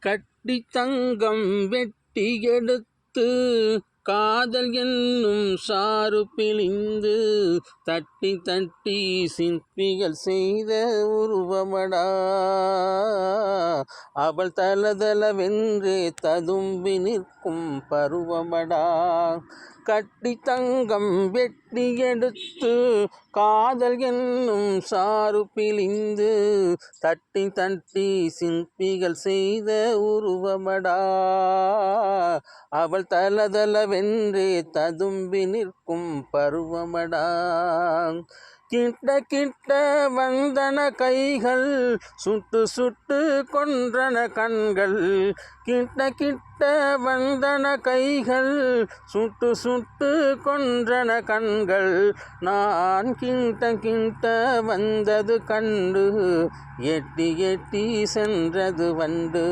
கட்டி தங்கம் வெட்டி எடுத்து காதல் என்னும் சாறு பிழிந்து தட்டி தட்டி சிற்பிகள் செய்த உருவமடா. அவள் தளதளவென்றே ததும்பி நிற்கும் பருவமடா. கட்டி தங்கம் வெட்டி எடுத்து காதல் என்னும் சாறு பிழிந்து தட்டி தட்டி சிற்பிகள் செய்த உருவமடா. அவள் தளதளவென்றே ததும்பி நிற்கும் பருவமடா. கிட்ட கிட்ட வந்தன கைகள், சுட்டு சுட்டு கொன்றன கண்கள். கிட்ட கிட்ட வந்தன கைகள், சுட்டு சுட்டு கொன்றன கண்கள். நான் கிட்ட கிட்ட வந்தது கண்டு எட்டி எட்டி சென்றது வண்டு.